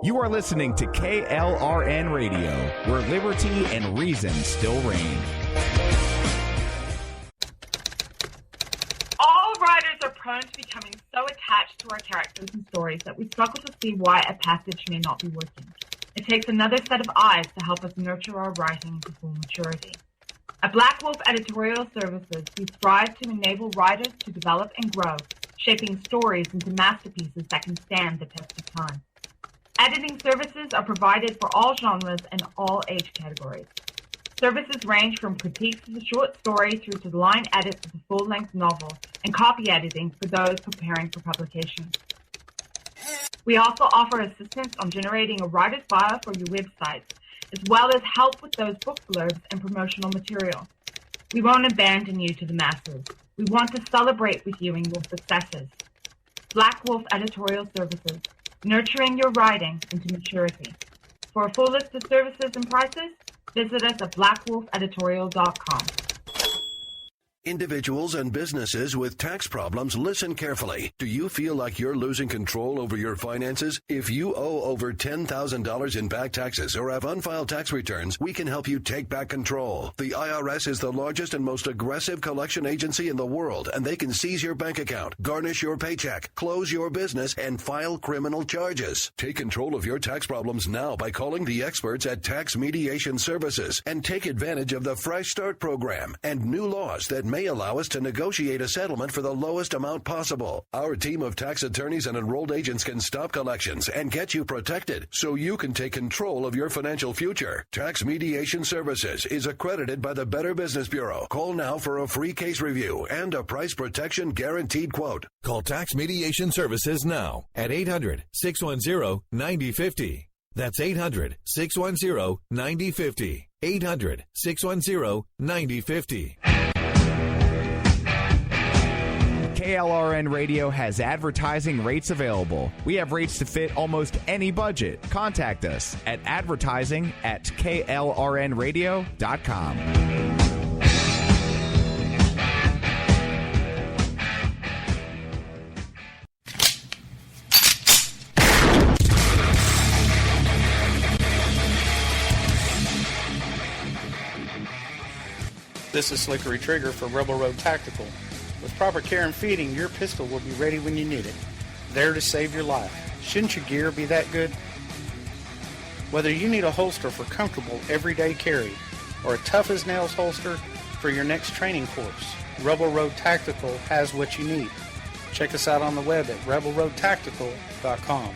You are listening to KLRN Radio, where liberty and reason still reign. All writers are prone to becoming so attached to our characters and stories that we struggle to see why a passage may not be working. It takes another set of eyes to help us nurture our writing to full maturity. At Black Wolf Editorial Services, we strive to enable writers to develop and grow, shaping stories into masterpieces that can stand the test of time. Editing services are provided for all genres and all age categories. Services range from critiques of the short story through to line edits of the full-length novel and copy editing for those preparing for publication. We also offer assistance on generating a writer's bio for your websites, as well as help with those book blurbs and promotional material. We won't abandon you to the masses. We want to celebrate with you in your successes. Black Wolf Editorial Services, nurturing your writing into maturity. For a full list of services and prices, visit us at blackwolfeditorial.com. Individuals and businesses with tax problems, listen carefully. Do you feel like you're losing control over your finances? If you owe over $10,000 in back taxes or have unfiled tax returns, we can help you take back control. The IRS is the largest and most aggressive collection agency in the world, and they can seize your bank account, garnish your paycheck, close your business, and file criminal charges. Take control of your tax problems now by calling the experts at Tax Mediation Services and take advantage of the Fresh Start program and new laws that may allow us to negotiate a settlement for the lowest amount possible. Our team of tax attorneys and enrolled agents can stop collections and get you protected so you can take control of your financial future. Tax Mediation Services is accredited by the Better Business Bureau. Call now for a free case review and a price protection guaranteed quote. Call Tax Mediation Services now at 800-610-9050. That's 800-610-9050. 800-610-9050. KLRN Radio has advertising rates available. We have rates to fit almost any budget. Contact us at advertising@klrnradio.com. This is Slickery Trigger for Rebel Road Tactical. With proper care and feeding, your pistol will be ready when you need it, there to save your life. Shouldn't your gear be that good? Whether you need a holster for comfortable everyday carry or a tough-as-nails holster for your next training course, Rebel Road Tactical has what you need. Check us out on the web at rebelroadtactical.com.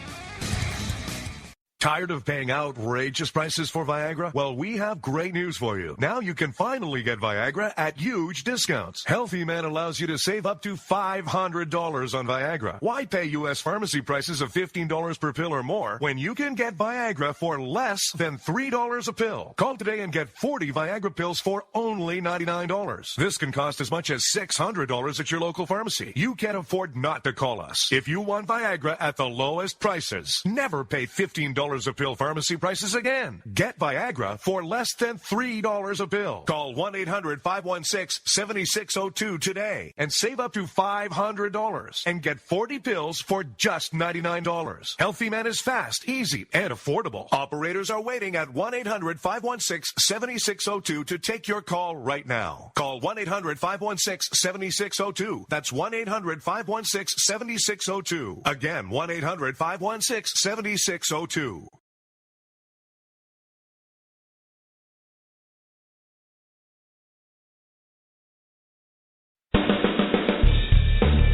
Tired of paying outrageous prices for Viagra? Well, we have great news for you. Now you can finally get Viagra at huge discounts. Healthy Man allows you to save up to $500 on Viagra. Why pay U.S. pharmacy prices of $15 per pill or more when you can get Viagra for less than $3 a pill? Call today and get 40 Viagra pills for only $99. This can cost as much as $600 at your local pharmacy. You can't afford not to call us. If you want Viagra at the lowest prices, never pay $15 a pill pharmacy prices again. Get Viagra for less than $3 a pill. Call 1-800-516-7602 today and save up to $500 and get 40 pills for just $99. Healthy Man is fast, easy, and affordable. Operators are waiting at 1-800-516-7602 to take your call right now. Call 1-800-516-7602. That's 1-800-516-7602. Again, 1-800-516-7602.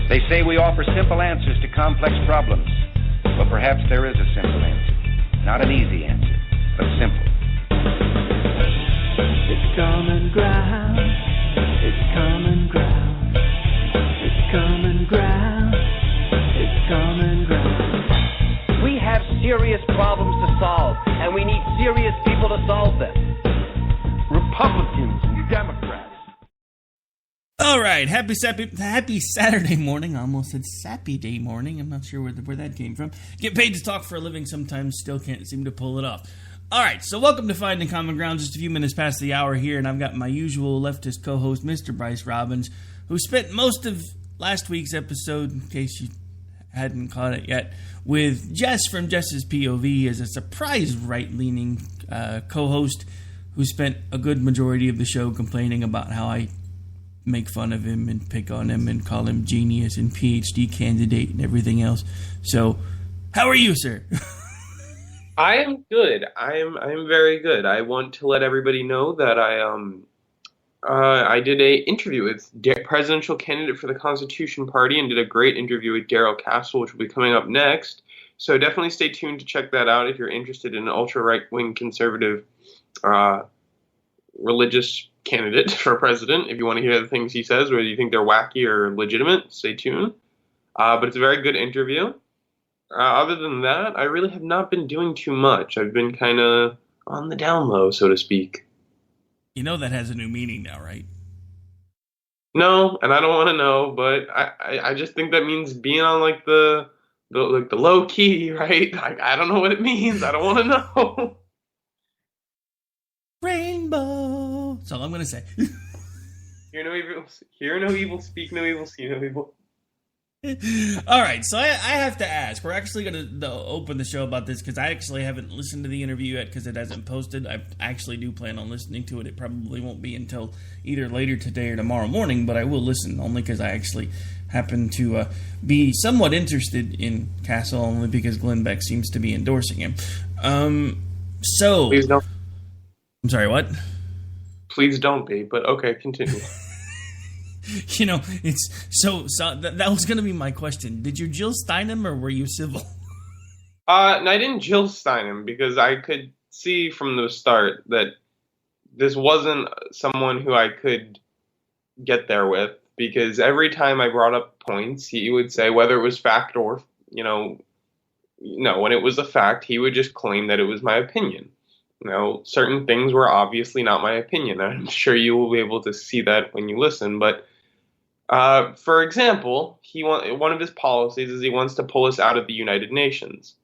They say we offer simple answers to complex problems. Well, perhaps there is a simple answer. Not an easy answer, but simple. It's common ground. It's common ground. It's common ground. It's common ground. We have serious problems to solve, and we need serious people to solve them. Republicans and Democrats. All right, happy Saturday morning. I almost said sappy day morning. I'm not sure where that came from. Get paid to talk for a living sometimes, still can't seem to pull it off. All right, so welcome to Finding Common Ground. Just a few minutes past the hour here, and I've got my usual leftist co-host, Mr. Bryce Robbins, who spent most of last week's episode, in case you hadn't caught it yet, with Jess from Jess's POV as a surprise right-leaning co-host who spent a good majority of the show complaining about how I make fun of him and pick on him and call him genius and PhD candidate and everything else. So, how are you, sir? I am good. I'm very good. I want to let everybody know that I did a interview with presidential candidate for the Constitution Party and did a great interview with Darrell Castle, which will be coming up next. So definitely stay tuned to check that out if you're interested in an ultra right-wing conservative religious candidate for president. If you want to hear the things he says, whether you think they're wacky or legitimate, stay tuned. But it's a very good interview. Other than that, I really have not been doing too much. I've been kind of on the down low, so to speak. You know that has a new meaning now, right? No, and I don't want to know, but I just think that means being on like the low key, right? I don't know what it means. I don't want to know. Rainbow. That's all I'm gonna say. Hear no evil, speak no evil, see no evil. All right, so I have to ask. We're actually going to open the show about this because I actually haven't listened to the interview yet because it hasn't posted. I actually do plan on listening to it. It probably won't be until either later today or tomorrow morning, but I will listen only because I actually happen to be somewhat interested in Castle only because Glenn Beck seems to be endorsing him. So, please don't. I'm sorry, what? Please don't be, but okay, continue. You know, it's so that was going to be my question. Did you Jill Stein him or were you civil? No, I didn't Jill Stein him because I could see from the start that this wasn't someone who I could get there with, because every time I brought up points, he would say whether it was fact or, when it was a fact, he would just claim that it was my opinion. Certain things were obviously not my opinion. I'm sure you will be able to see that when you listen, but for example, one of his policies is he wants to pull us out of the United Nations.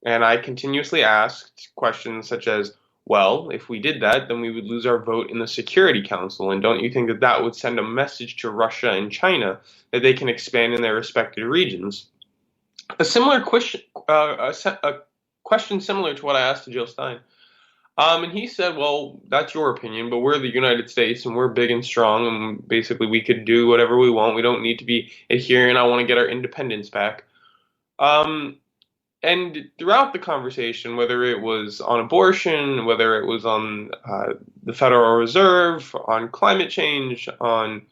And I continuously asked questions such as, well, if we did that, then we would lose our vote in the Security Council. And don't you think that that would send a message to Russia and China that they can expand in their respective regions? A similar question, a question similar to what I asked to Jill Stein. And he said, well, that's your opinion, but we're the United States and we're big and strong and basically we could do whatever we want. We don't need to be adhering. I want to get our independence back. And throughout the conversation, whether it was on abortion, whether it was on the Federal Reserve, on climate change, on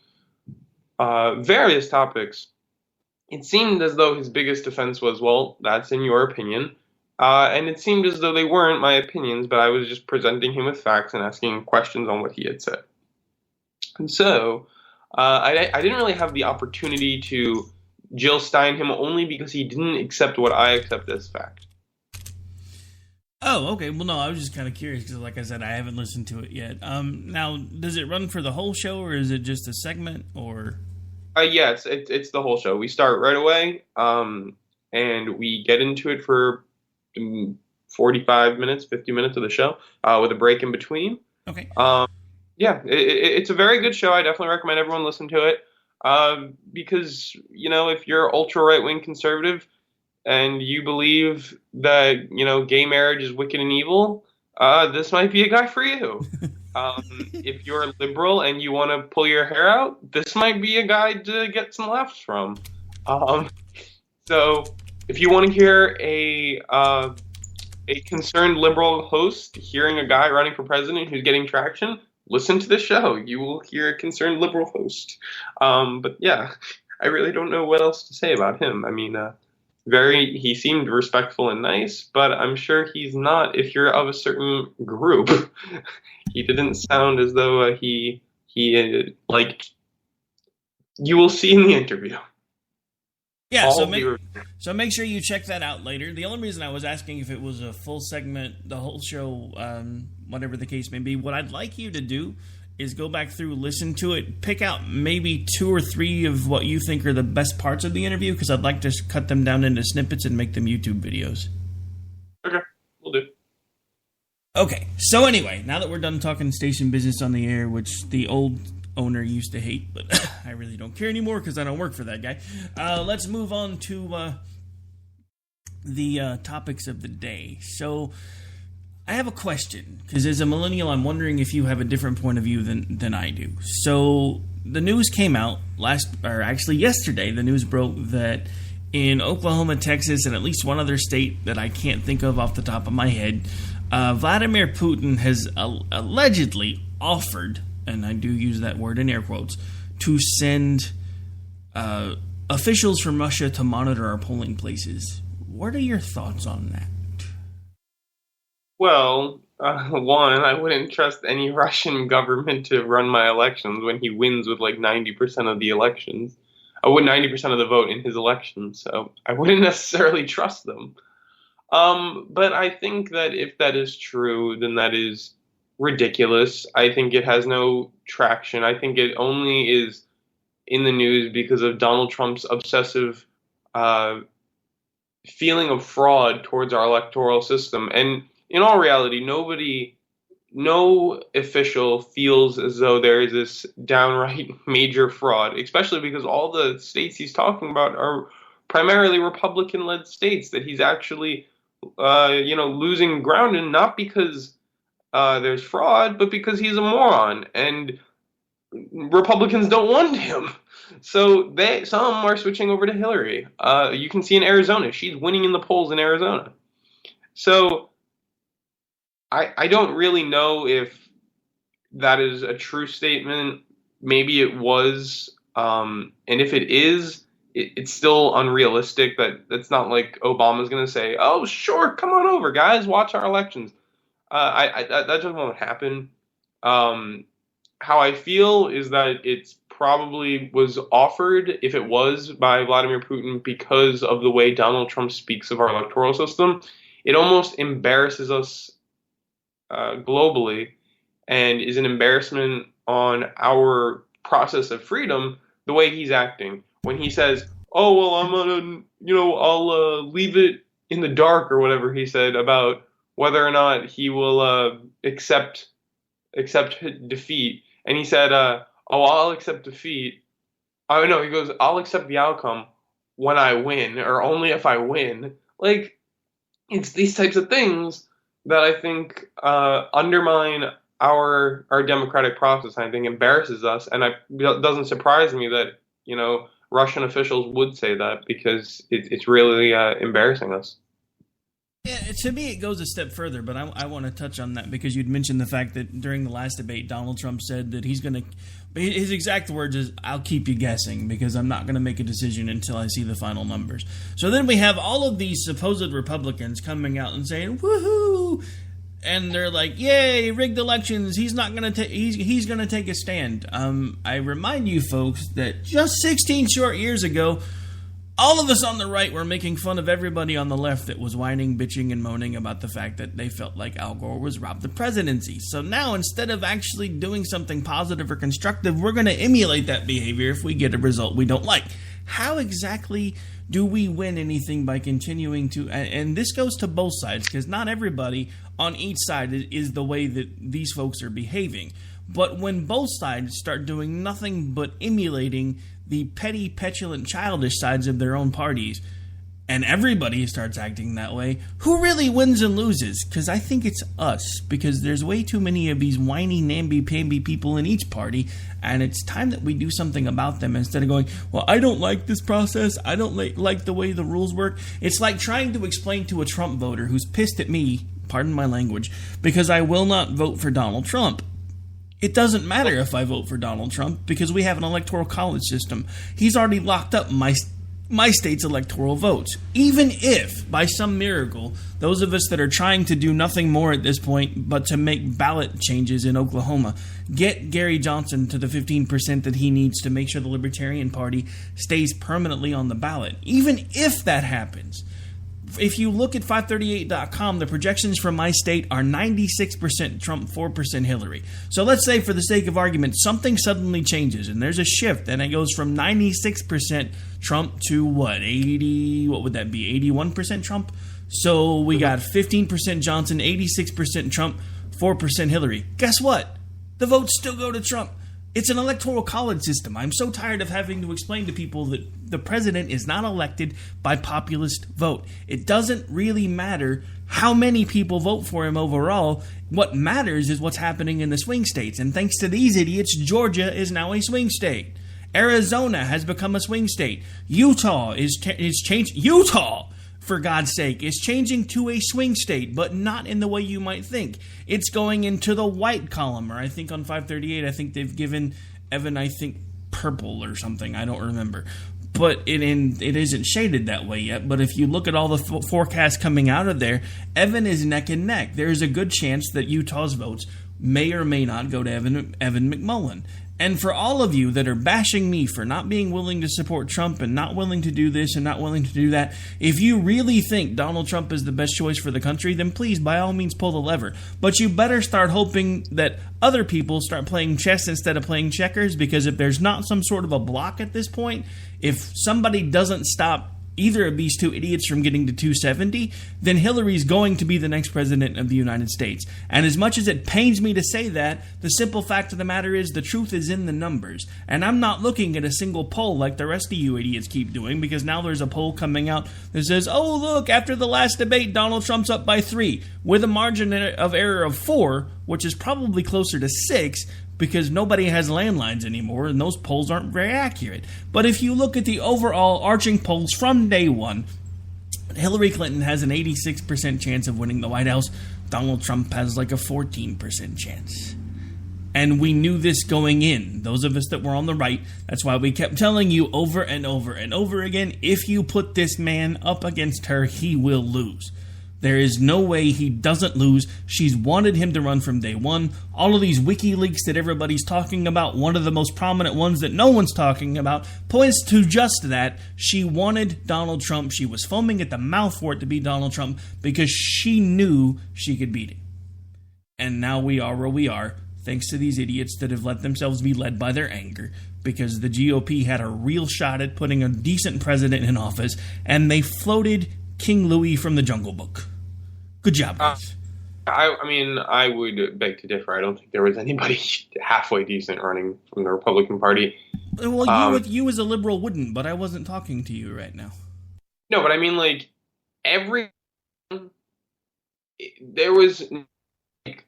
various topics, it seemed as though his biggest defense was, well, that's in your opinion. And it seemed as though they weren't my opinions, but I was just presenting him with facts and asking questions on what he had said. And so I didn't really have the opportunity to Jill Stein him only because he didn't accept what I accept as fact. Oh, okay. Well, no, I was just kind of curious because, like I said, I haven't listened to it yet. Now, does it run for the whole show or is it just a segment or? Yes, it's the whole show. We start right away and we get into it for 45 minutes, 50 minutes of the show with a break in between. Okay. It's a very good show. I definitely recommend everyone listen to it because, if you're ultra right-wing conservative and you believe that, gay marriage is wicked and evil, this might be a guy for you. If you're liberal and you want to pull your hair out, this might be a guy to get some laughs from. So if you want to hear a concerned liberal host hearing a guy running for president who's getting traction, listen to the show. You will hear a concerned liberal host. But yeah, I really don't know what else to say about him. I mean, he seemed respectful and nice, but I'm sure he's not if you're of a certain group. He didn't sound as though he like you will see in the interview. Yeah, so make sure you check that out later. The only reason I was asking if it was a full segment, the whole show, whatever the case may be, what I'd like you to do is go back through, listen to it, pick out maybe 2 or 3 of what you think are the best parts of the interview, because I'd like to cut them down into snippets and make them YouTube videos. Okay, we'll do. Okay, so anyway, now that we're done talking station business on the air, which the old owner used to hate, but I really don't care anymore because I don't work for that guy. Let's move on to the topics of the day. So I have a question, because as a millennial, I'm wondering if you have a different point of view than I do. So the news came out yesterday. The news broke that in Oklahoma, Texas, and at least one other state that I can't think of off the top of my head, Vladimir Putin has allegedly offered, and I do use that word in air quotes, to send officials from Russia to monitor our polling places. What are your thoughts on that? Well, one, I wouldn't trust any Russian government to run my elections when he wins with like 90% of the elections. I would 90% of the vote in his election, so I wouldn't necessarily trust them. But I think that if that is true, then that is ridiculous. I think it has no traction. I think it only is in the news because of Donald Trump's obsessive feeling of fraud towards our electoral system. And in all reality, no official feels as though there is this downright major fraud, especially because all the states he's talking about are primarily Republican-led states that he's actually, losing ground in, not because there's fraud, but because he's a moron and Republicans don't want him. So some are switching over to Hillary. You can see in Arizona, she's winning in the polls in Arizona. So I don't really know if that is a true statement. Maybe it was. And if it is, it's still unrealistic. That's not like Obama's going to say, oh, sure, come on over, guys, watch our elections. That just won't happen. How I feel is that it's probably was offered, if it was, by Vladimir Putin because of the way Donald Trump speaks of our electoral system. It almost embarrasses us globally and is an embarrassment on our process of freedom the way he's acting. When he says, oh, well, I'm going to, I'll leave it in the dark or whatever he said about whether or not he will accept defeat. And he said, I'll accept defeat. Oh, no, he goes, I'll accept the outcome when I win or only if I win. Like, it's these types of things that I think undermine our democratic process. I think embarrasses us, and it doesn't surprise me that Russian officials would say that because it's really embarrassing us. Yeah, to me, it goes a step further, but I want to touch on that because you'd mentioned the fact that during the last debate, Donald Trump said that he's going to, his exact words is, I'll keep you guessing because I'm not going to make a decision until I see the final numbers. So then we have all of these supposed Republicans coming out and saying, woohoo, and they're like, yay, rigged elections, he's not going to he's going to take a stand. I remind you folks that just 16 short years ago, all of us on the right were making fun of everybody on the left that was whining, bitching, and moaning about the fact that they felt like Al Gore was robbed the presidency. So now, instead of actually doing something positive or constructive, we're going to emulate that behavior if we get a result we don't like. How exactly do we win anything by continuing to... And this goes to both sides, because not everybody on each side is the way that these folks are behaving. But when both sides start doing nothing but emulating the petty, petulant, childish sides of their own parties, and everybody starts acting that way, who really wins and loses? Because I think it's us, because there's way too many of these whiny, namby-pamby people in each party, and it's time that we do something about them instead of going, well, I don't like this process, I don't like the way the rules work. It's like trying to explain to a Trump voter who's pissed at me, pardon my language, because I will not vote for Donald Trump. It doesn't matter if I vote for Donald Trump because we have an electoral college system. He's already locked up my state's electoral votes. Even if, by some miracle, those of us that are trying to do nothing more at this point but to make ballot changes in Oklahoma, get Gary Johnson to the 15% that he needs to make sure the Libertarian Party stays permanently on the ballot. Even if that happens, if you look at 538.com, the projections from my state are 96% Trump, 4% Hillary. So let's say, for the sake of argument, something suddenly changes and there's a shift and it goes from 96% Trump to what? 80, what would that be? 81% Trump? So we got 15% Johnson, 86% Trump, 4% Hillary. Guess what? The votes still go to Trump. It's an electoral college system. I'm so tired of having to explain to people that the president is not elected by populist vote. It doesn't really matter how many people vote for him overall. What matters is what's happening in the swing states. And thanks to these idiots, Georgia is now a swing state. Arizona has become a swing state. Utah is changed. Utah, for God's sake, is changing to a swing state, but not in the way you might think. It's going into the white column, or I think on 538, I think they've given Evan, I think, purple or something. I don't remember. But it isn't shaded that way yet. But if you look at all the forecasts coming out of there, Evan is neck and neck. There's a good chance that Utah's votes may or may not go to Evan McMullin. And for all of you that are bashing me for not being willing to support Trump and not willing to do this and not willing to do that, if you really think Donald Trump is the best choice for the country, then please, by all means, pull the lever. But you better start hoping that other people start playing chess instead of playing checkers, because if there's not some sort of a block at this point, if somebody doesn't stop either of these two idiots from getting to 270, then Hillary's going to be the next president of the United States. And as much as it pains me to say that, the simple fact of the matter is the truth is in the numbers. And I'm not looking at a single poll like the rest of you idiots keep doing, because now there's a poll coming out that says, oh, look, after the last debate, Donald Trump's up by 3, with a margin of error of 4, which is probably closer to 6, because nobody has landlines anymore, and those polls aren't very accurate. But if you look at the overall arching polls from day one, Hillary Clinton has an 86% chance of winning the White House. Donald Trump has like a 14% chance. And we knew this going in. Those of us that were on the right, that's why we kept telling you over and over and over again, if you put this man up against her, he will lose. There is no way he doesn't lose. She's wanted him to run from day one. All of these WikiLeaks that everybody's talking about, one of the most prominent ones that no one's talking about, points to just that. She wanted Donald Trump. She was foaming at the mouth for it to be Donald Trump because she knew she could beat him. And now we are where we are, thanks to these idiots that have let themselves be led by their anger, because the GOP had a real shot at putting a decent president in office, and they floated King Louis from the Jungle Book. Good job, guys. I mean, I would beg to differ. I don't think there was anybody halfway decent running from the Republican Party. Well, you as a liberal wouldn't, but I wasn't talking to you right now. No, but I mean, like, there was like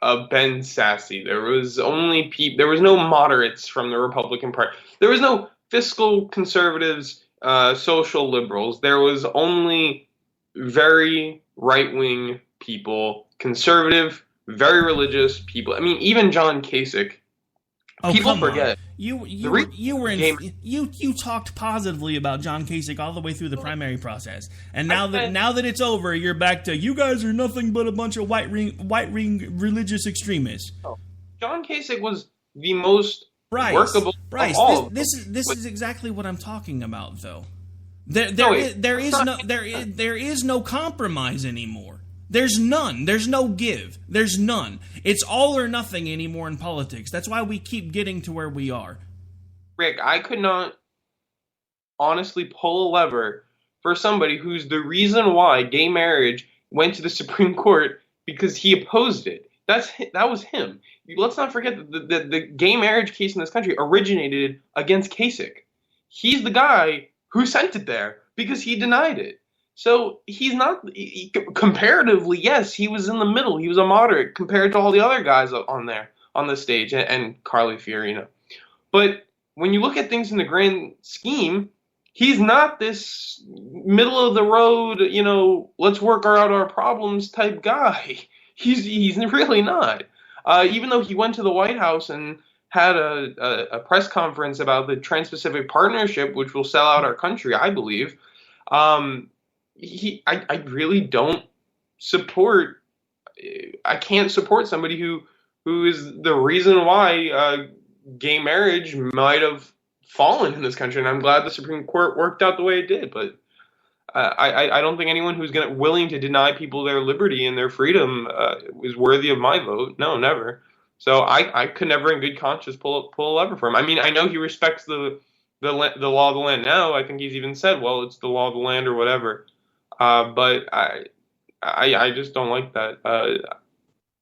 a Ben Sasse. There was only there was no moderates from the Republican Party. There was no fiscal conservatives, social liberals. There was only very right-wing people, conservative, very religious people. I mean, even John Kasich. People forget. You talked positively about John Kasich all the way through the primary process, and now that it's over, you're back to you guys are nothing but a bunch of white ring religious extremists. John Kasich was the most workable. Bryce, this is exactly what I'm talking about, though. There is no compromise anymore. There's none. There's no give. There's none. It's all or nothing anymore in politics. That's why we keep getting to where we are. Rick, I could not honestly pull a lever for somebody who's the reason why gay marriage went to the Supreme Court, because he opposed it. That was him. Let's not forget that the gay marriage case in this country originated against Kasich. He's the guy who sent it there because he denied it. So he's not, comparatively, yes, he was in the middle. He was a moderate compared to all the other guys on the stage and Carly Fiorina. But when you look at things in the grand scheme, he's not this middle of the road, let's work out our problems type guy. He's really not. Even though he went to the White House and had a press conference about the Trans-Pacific Partnership, which will sell out our country, I believe. I really don't support. I can't support somebody who is the reason why gay marriage might have fallen in this country. And I'm glad the Supreme Court worked out the way it did. But I don't think anyone who's willing to deny people their liberty and their freedom is worthy of my vote. No, never. So I could never, in good conscience, pull a lever for him. I mean, I know he respects the law of the land now. I think he's even said, well, it's the law of the land or whatever. But I just don't like that.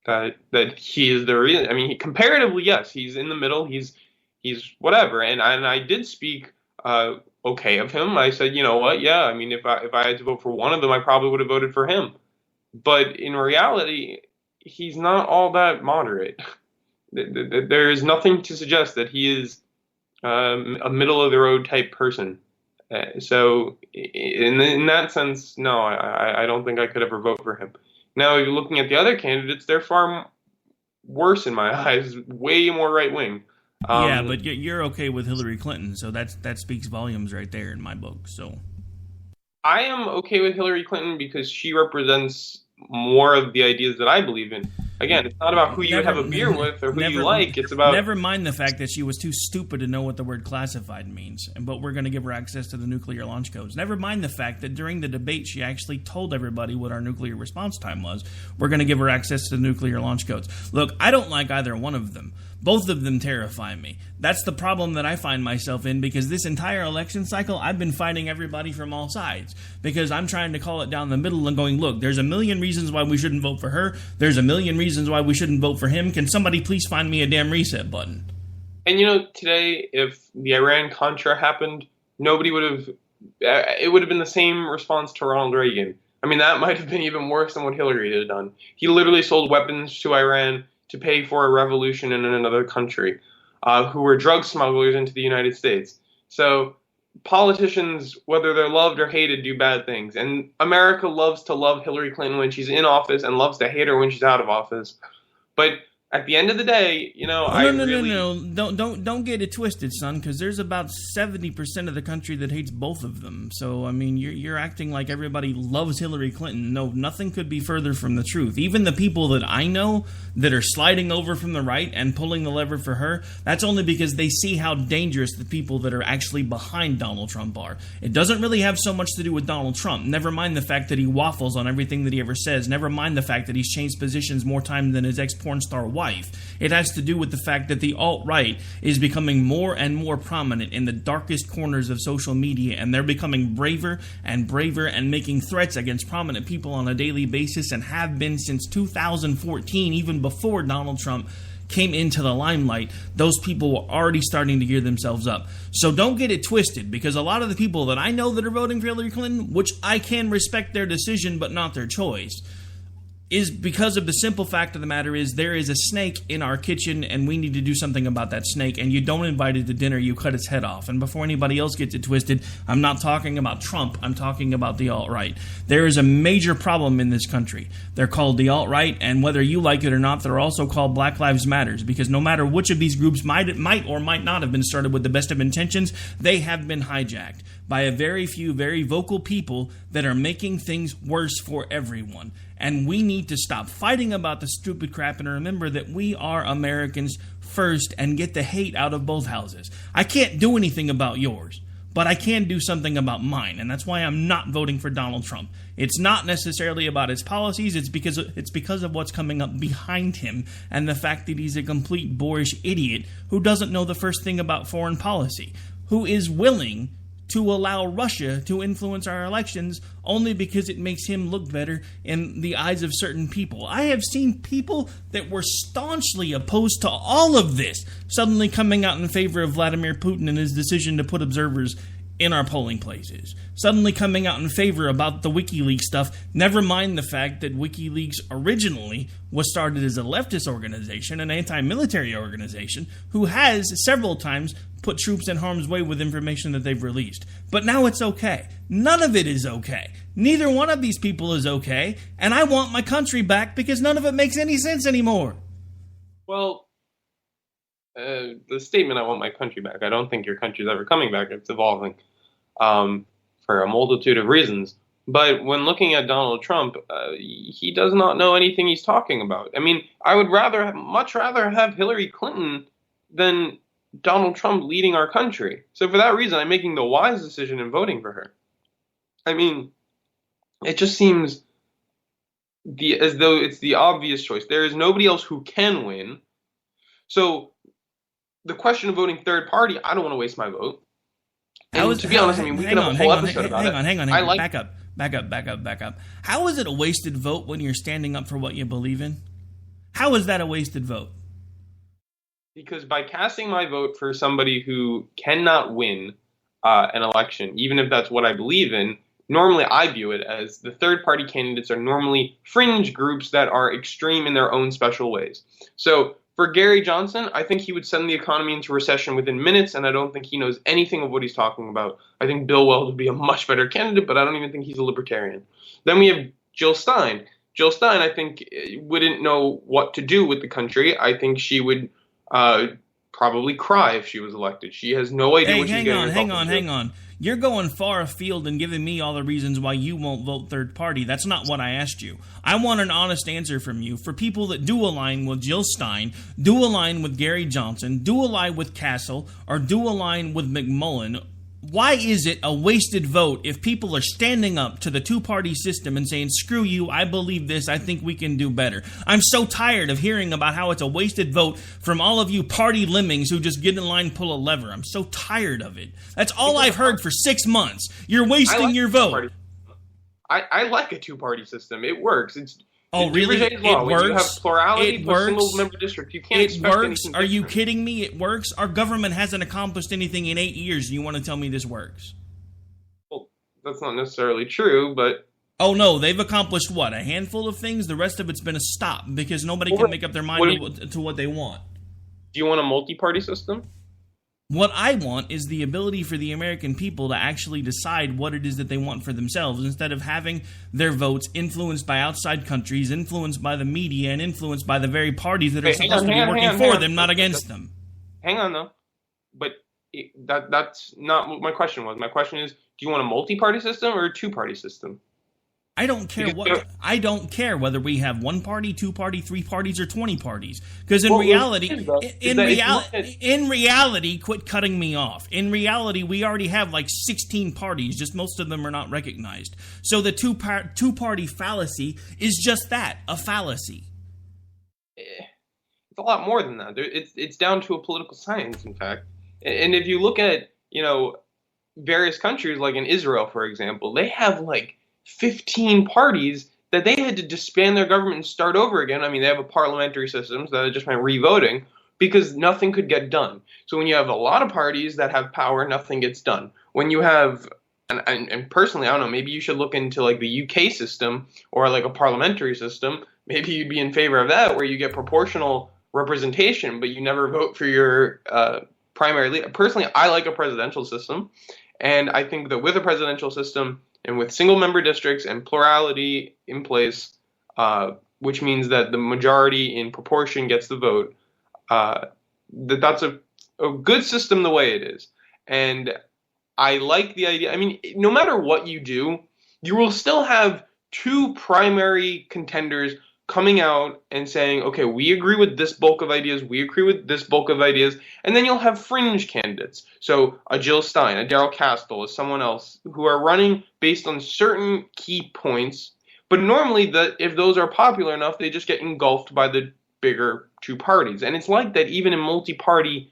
that he is the real. I mean, comparatively, yes, he's in the middle. He's whatever. And I did speak okay of him. I said, you know what? Yeah, I mean, if I had to vote for one of them, I probably would have voted for him. But in reality, he's not all that moderate. There is nothing to suggest that he is a middle of the road type person. So in that sense, no, I don't think I could ever vote for him. Now, if you're looking at the other candidates, they're far worse in my eyes, way more right wing. Yeah, but you're okay with Hillary Clinton, so that speaks volumes right there in my book. So I am okay with Hillary Clinton because she represents more of the ideas that I believe in. Again, it's not about who you have a beer with or who you like. It's about... Never mind the fact that she was too stupid to know what the word classified means, but we're going to give her access to the nuclear launch codes. Never mind the fact that during the debate she actually told everybody what our nuclear response time was. We're going to give her access to the nuclear launch codes. Look, I don't like either one of them. Both of them terrify me. That's the problem that I find myself in, because this entire election cycle, I've been fighting everybody from all sides, because I'm trying to call it down the middle and going, look, there's a million reasons why we shouldn't vote for her. There's a million reasons why we shouldn't vote for him. Can somebody please find me a damn reset button? And, you know, today, if the Iran-Contra happened, nobody would have... It would have been the same response to Ronald Reagan. I mean, that might have been even worse than what Hillary had done. He literally sold weapons to Iran to pay for a revolution in another country, who were drug smugglers into the United States. So politicians, whether they're loved or hated, do bad things. And America loves to love Hillary Clinton when she's in office and loves to hate her when she's out of office. But at the end of the day, you know, No. Don't get it twisted, son, because there's about 70% of the country that hates both of them. So, I mean, you're acting like everybody loves Hillary Clinton. No, nothing could be further from the truth. Even the people that I know that are sliding over from the right and pulling the lever for her, that's only because they see how dangerous the people that are actually behind Donald Trump are. It doesn't really have so much to do with Donald Trump. Never mind the fact that he waffles on everything that he ever says. Never mind the fact that he's changed positions more times than his ex-porn star wife. It has to do with the fact that the alt-right is becoming more and more prominent in the darkest corners of social media, and they're becoming braver and making threats against prominent people on a daily basis, and have been since 2014, even before Donald Trump came into the limelight. Those people were already starting to gear themselves up. So don't get it twisted, because a lot of the people that I know that are voting for Hillary Clinton, which I can respect their decision but not their choice, is because of the simple fact of the matter is there is a snake in our kitchen and we need to do something about that snake, and you don't invite it to dinner, you cut its head off. And before anybody else gets it twisted, I'm not talking about Trump, I'm talking about the alt-right. There is a major problem in this country. They're called the alt-right, and whether you like it or not, they're also called Black Lives Matters, because no matter which of these groups might or might not have been started with the best of intentions, they have been hijacked by a very few, very vocal people that are making things worse for everyone. And we need to stop fighting about the stupid crap and remember that we are Americans first and get the hate out of both houses. I can't do anything about yours, but I can do something about mine, and that's why I'm not voting for Donald Trump. It's not necessarily about his policies, it's because of what's coming up behind him and the fact that he's a complete boorish idiot who doesn't know the first thing about foreign policy, who is willing to allow Russia to influence our elections only because it makes him look better in the eyes of certain people. I have seen people that were staunchly opposed to all of this suddenly coming out in favor of Vladimir Putin and his decision to put observers in our polling places. Suddenly coming out in favor about the WikiLeaks stuff, never mind the fact that WikiLeaks originally was started as a leftist organization, an anti-military organization, who has several times put troops in harm's way with information that they've released. But now it's okay. None of it is okay. Neither one of these people is okay, and I want my country back because none of it makes any sense anymore. Well, the statement, I want my country back, I don't think your country's ever coming back. It's evolving for a multitude of reasons. But when looking at Donald Trump, he does not know anything he's talking about. I mean, I would much rather have Hillary Clinton than Donald Trump leading our country. So for that reason, I'm making the wise decision in voting for her. I mean, it just seems as though it's the obvious choice. There is nobody else who can win. So the question of voting third party, I don't want to waste my vote. And to be honest, I mean, we could have a whole episode about it. Hang on. Back up. How is it a wasted vote when you're standing up for what you believe in? How is that a wasted vote? Because by casting my vote for somebody who cannot win an election, even if that's what I believe in, normally I view it as the third-party candidates are normally fringe groups that are extreme in their own special ways. So for Gary Johnson, I think he would send the economy into recession within minutes, and I don't think he knows anything of what he's talking about. I think Bill Weld would be a much better candidate, but I don't even think he's a libertarian. Then we have Jill Stein. Jill Stein, I think, wouldn't know what to do with the country. I think she would probably cry if she was elected. She has no idea what she's getting involved in. Hang on. You're going far afield and giving me all the reasons why you won't vote third party. That's not what I asked you. I want an honest answer from you. For people that do align with Jill Stein, do align with Gary Johnson, do align with Castle, or do align with McMullen, why is it a wasted vote if people are standing up to the two-party system and saying, screw you, I believe this, I think we can do better? I'm so tired of hearing about how it's a wasted vote from all of you party lemmings who just get in line and pull a lever. I'm so tired of it. That's all I've heard for 6 months. You're wasting your vote. I like a two-party system. It works. Really? It works. You have plurality for single-member district. You can't expect anything different. Are you kidding me? It works. Our government hasn't accomplished anything in 8 years. You want to tell me this works? Well, that's not necessarily true, but... Oh, no. They've accomplished what? A handful of things? The rest of it's been a stop because nobody can make up their mind to what they want. Do you want a multi-party system? What I want is the ability for the American people to actually decide what it is that they want for themselves instead of having their votes influenced by outside countries, influenced by the media, and influenced by the very parties that are supposed to be working for them, not against them. Hang on, though. But that's not what my question was. My question is, do you want a multi-party system or a two-party system? I don't care I don't care whether we have one party, two party, three parties, or 20 parties. Because in reality, quit cutting me off. In reality, we already have like 16 parties. Just most of them are not recognized. So the two-party fallacy is just that, a fallacy. It's a lot more than that. It's down to a political science, in fact. And if you look at various countries, like in Israel, for example, they have like 15 parties that they had to disband their government and start over again. I mean, they have a parliamentary system, so that just meant re-voting, because nothing could get done. So when you have a lot of parties that have power, nothing gets done. When you have, and personally, I don't know, maybe you should look into like the UK system or like a parliamentary system. Maybe you'd be in favor of that, where you get proportional representation, but you never vote for your primary leader. Personally, I like a presidential system, and I think that with a presidential system, and with single-member districts and plurality in place, which means that the majority in proportion gets the vote, that's a good system the way it is. And I like the idea. I mean, no matter what you do, you will still have two primary contenders coming out and saying, okay, we agree with this bulk of ideas, we agree with this bulk of ideas, and then you'll have fringe candidates. So a Jill Stein, a Darrell Castle, someone else, who are running based on certain key points, but normally if those are popular enough, they just get engulfed by the bigger two parties. And it's like that even in multi-party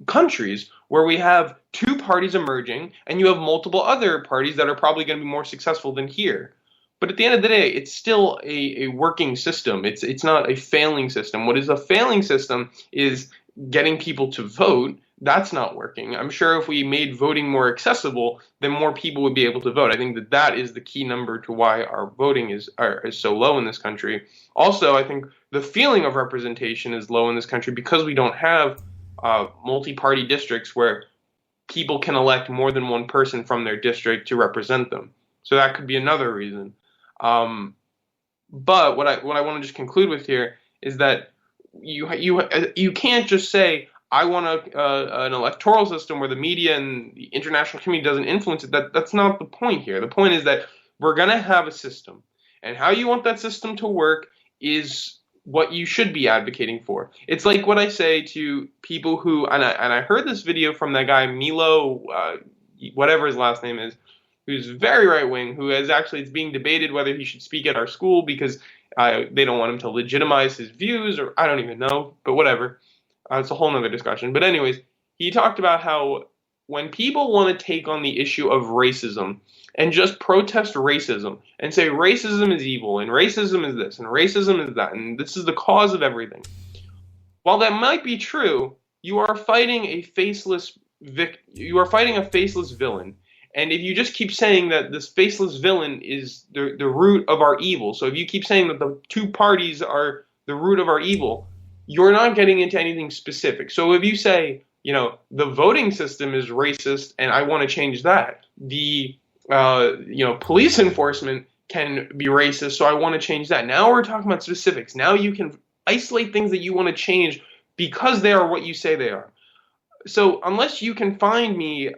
countries, where we have two parties emerging, and you have multiple other parties that are probably going to be more successful than here. But at the end of the day, it's still a working system. It's not a failing system. What is a failing system is getting people to vote. That's not working. I'm sure if we made voting more accessible, then more people would be able to vote. I think that is the key number to why our voting is so low in this country. Also, I think the feeling of representation is low in this country because we don't have multi-party districts where people can elect more than one person from their district to represent them. So that could be another reason. But what I want to just conclude with here is that you can't just say, I want an electoral system where the media and the international community doesn't influence it. That's not the point here. The point is that we're going to have a system, and how you want that system to work is what you should be advocating for. It's like what I say to people who, and I heard this video from that guy Milo, whatever his last name is, who's very right-wing, who is actually, it's being debated whether he should speak at our school because they don't want him to legitimize his views, or I don't even know, but whatever. It's a whole nother discussion. But anyways, he talked about how when people want to take on the issue of racism and just protest racism and say racism is evil and racism is this and racism is that and this is the cause of everything, while that might be true, you are fighting a faceless villain. And if you just keep saying that this faceless villain is the root of our evil, so if you keep saying that the two parties are the root of our evil, you're not getting into anything specific. So if you say, the voting system is racist and I want to change that, the police enforcement can be racist, so I want to change that. Now we're talking about specifics. Now you can isolate things that you want to change because they are what you say they are. So unless you can find me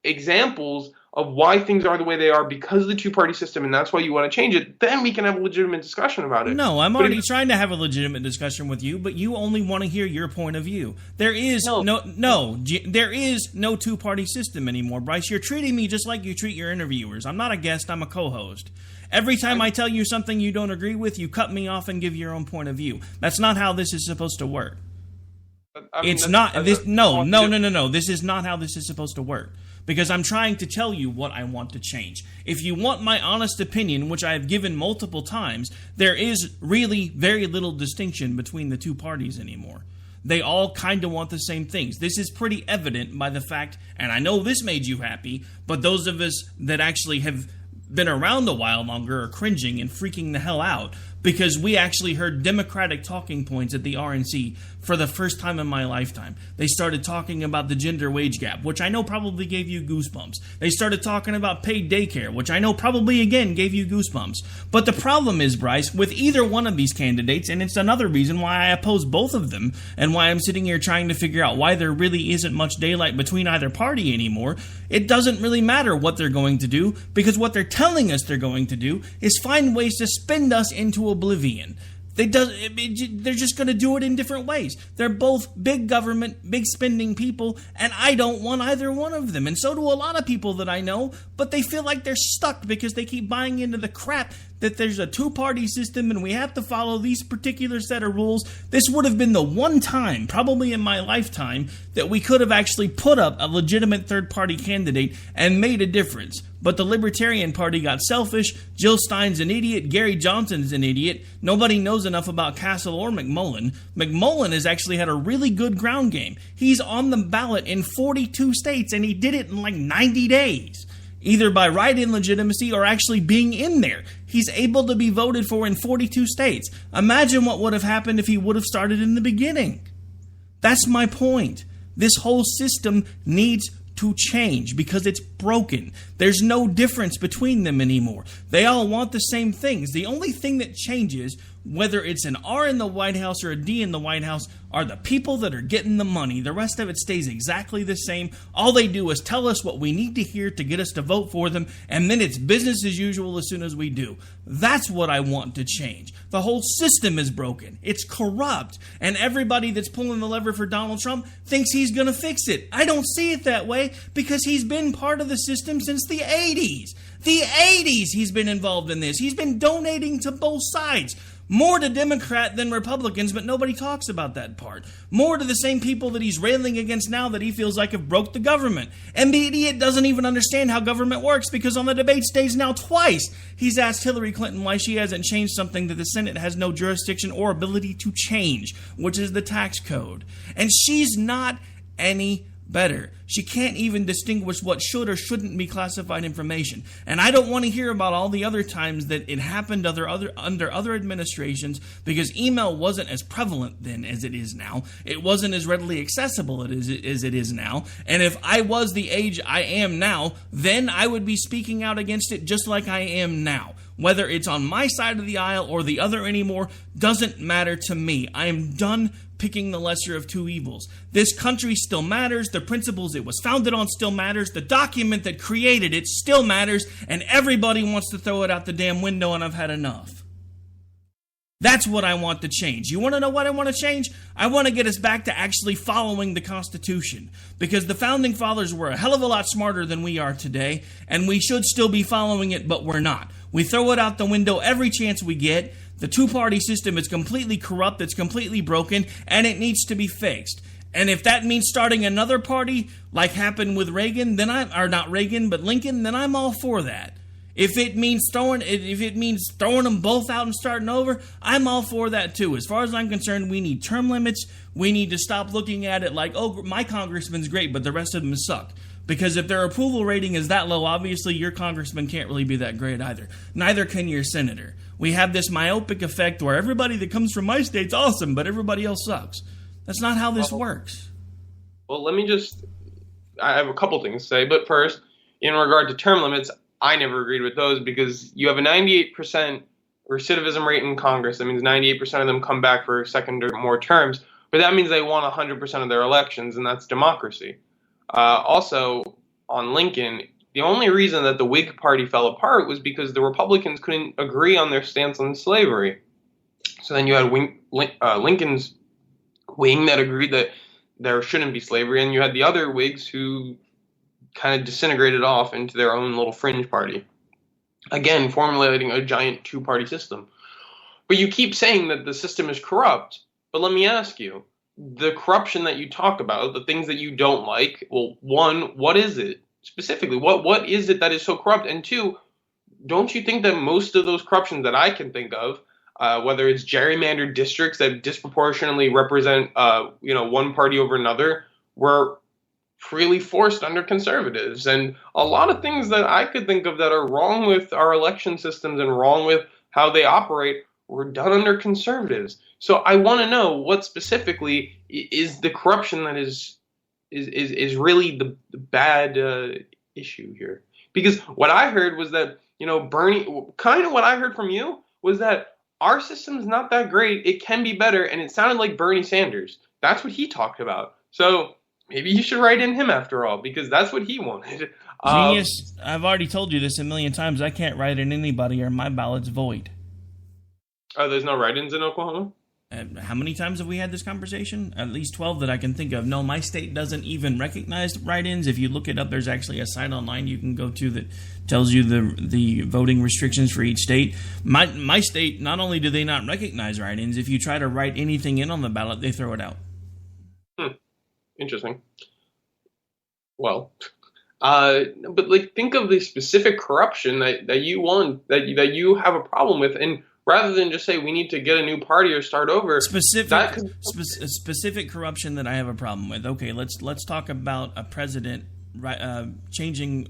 examples of why things are the way they are because of the two-party system and that's why you want to change it, then we can have a legitimate discussion about it. No, I'm already trying to have a legitimate discussion with you, but you only want to hear your point of view. There is there is no two-party system anymore, Bryce. You're treating me just like you treat your interviewers. I'm not a guest, I'm a co-host. Every time I tell you something you don't agree with, you cut me off and give your own point of view. That's not how this is supposed to work. This is not how this is supposed to work. Because I'm trying to tell you what I want to change. If you want my honest opinion, which I have given multiple times, there is really very little distinction between the two parties anymore. They all kind of want the same things. This is pretty evident by the fact, and I know this made you happy, but those of us that actually have been around a while longer are cringing and freaking the hell out because we actually heard Democratic talking points at the RNC for the first time in my lifetime. They started talking about the gender wage gap, which I know probably gave you goosebumps. They started talking about paid daycare, which I know probably again gave you goosebumps. But the problem is, Bryce, with either one of these candidates, and it's another reason why I oppose both of them, and why I'm sitting here trying to figure out why there really isn't much daylight between either party anymore, it doesn't really matter what they're going to do, because what they're telling us they're going to do is find ways to spin us into oblivion. They're just going to do it in different ways. They're both big government, big spending people, and I don't want either one of them. And so do a lot of people that I know, but they feel like they're stuck because they keep buying into the crap that there's a two-party system and we have to follow these particular set of rules. This would have been the one time, probably in my lifetime, that we could have actually put up a legitimate third-party candidate and made a difference. But the Libertarian Party got selfish, Jill Stein's an idiot, Gary Johnson's an idiot, nobody knows enough about Castle or McMullen. McMullen has actually had a really good ground game. He's on the ballot in 42 states and he did it in like 90 days. Either by write-in legitimacy or actually being in there. He's able to be voted for in 42 states. Imagine what would have happened if he would have started in the beginning. That's my point. This whole system needs to change because it's broken. There's no difference between them anymore. They all want the same things. The only thing that changes, whether it's an R in the White House or a D in the White House, are the people that are getting the money. The rest of it stays exactly the same. All they do is tell us what we need to hear to get us to vote for them, and then it's business as usual as soon as we do. That's what I want to change. The whole system is broken. It's corrupt. And everybody that's pulling the lever for Donald Trump thinks he's going to fix it. I don't see it that way because he's been part of the system since the 80s. The 80s he's been involved in this. He's been donating to both sides. More to Democrat than Republicans, but nobody talks about that part. More to the same people that he's railing against now that he feels like have broke the government. And the idiot doesn't even understand how government works because on the debate stage now twice, he's asked Hillary Clinton why she hasn't changed something that the Senate has no jurisdiction or ability to change, which is the tax code. And she's not any better. She can't even distinguish what should or shouldn't be classified information. And I don't want to hear about all the other times that it happened under other administrations because email wasn't as prevalent then as it is now. It wasn't as readily accessible as it is now. And if I was the age I am now, then I would be speaking out against it just like I am now. Whether it's on my side of the aisle or the other anymore doesn't matter to me. I am done picking the lesser of two evils. This country still matters. The principles it was founded on still matters. The document that created it still matters. And everybody wants to throw it out the damn window, and I've had enough. That's what I want to change. You want to know what I want to change? I want to get us back to actually following the Constitution. Because the Founding Fathers were a hell of a lot smarter than we are today, and we should still be following it, but we're not. We throw it out the window every chance we get. The two-party system is completely corrupt, it's completely broken, and it needs to be fixed. And if that means starting another party, like happened with Reagan, then Lincoln, then I'm all for that. If it means throwing them both out and starting over, I'm all for that too. As far as I'm concerned, we need term limits. We need to stop looking at it like, oh, my congressman's great, but the rest of them suck. Because if their approval rating is that low, obviously your congressman can't really be that great either. Neither can your senator. We have this myopic effect where everybody that comes from my state's awesome, but everybody else sucks. That's not how this works. Well, I have a couple things to say, but first, in regard to term limits, I never agreed with those because you have a 98% recidivism rate in Congress. That means 98% of them come back for second or more terms, but that means they won 100% of their elections, and that's democracy. Also, on Lincoln, the only reason that the Whig Party fell apart was because the Republicans couldn't agree on their stance on slavery. So then you had Lincoln's wing that agreed that there shouldn't be slavery, and you had the other Whigs who kind of disintegrated off into their own little fringe party. Again, formulating a giant two-party system. But you keep saying that the system is corrupt, but let me ask you, the corruption that you talk about, the things that you don't like, well, one, what is it? Specifically, what is it that is so corrupt? And two, don't you think that most of those corruptions that I can think of, whether it's gerrymandered districts that disproportionately represent one party over another, were freely forced under conservatives? And a lot of things that I could think of that are wrong with our election systems and wrong with how they operate were done under conservatives. So I want to know what specifically is the corruption that is really the bad issue here. Because what I heard was that, Bernie, kind of what I heard from you was that our system's not that great. It can be better. And it sounded like Bernie Sanders. That's what he talked about. So maybe you should write in him after all, because that's what he wanted. Genius, I've already told you this a million times. I can't write in anybody or my ballot's void. Oh, there's no write-ins in Oklahoma? How many times have we had this conversation? At least 12 that I can think of. No, my state doesn't even recognize write-ins. If you look it up, there's actually a site online you can go to that tells you the voting restrictions for each state. My state, not only do they not recognize write-ins, if you try to write anything in on the ballot, they throw it out. Interesting. Well, but think of the specific corruption that you want, that you have a problem with, and rather than just say we need to get a new party or start over, specific corruption that I have a problem with. Okay, let's talk about a president changing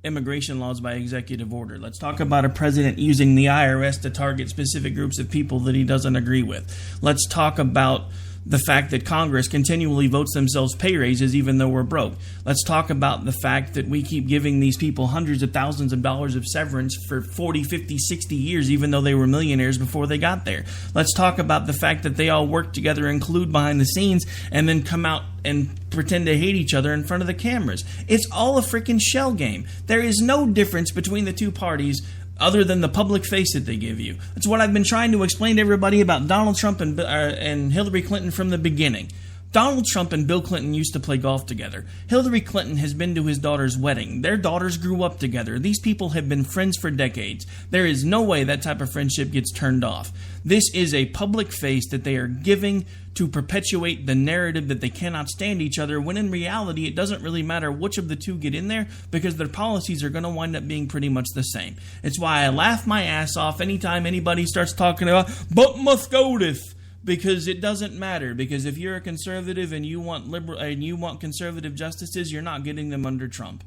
immigration laws by executive order. Let's talk about a president using the IRS to target specific groups of people that he doesn't agree with. Let's talk about the fact that Congress continually votes themselves pay raises even though we're broke. Let's talk about the fact that we keep giving these people hundreds of thousands of dollars of severance for 40, 50, 60 years even though they were millionaires before they got there. Let's talk about the fact that they all work together and collude behind the scenes and then come out and pretend to hate each other in front of the cameras. It's all a freaking shell game. There is no difference between the two parties other than the public face that they give you. That's what I've been trying to explain to everybody about Donald Trump and Hillary Clinton from the beginning. Donald Trump and Bill Clinton used to play golf together. Hillary Clinton has been to his daughter's wedding. Their daughters grew up together. These people have been friends for decades. There is no way that type of friendship gets turned off. This is a public face that they are giving to perpetuate the narrative that they cannot stand each other, when in reality it doesn't really matter which of the two get in there, because their policies are going to wind up being pretty much the same. It's why I laugh my ass off anytime anybody starts talking about but Muscodith, because it doesn't matter. Because if you're a conservative and you want conservative justices, you're not getting them under Trump.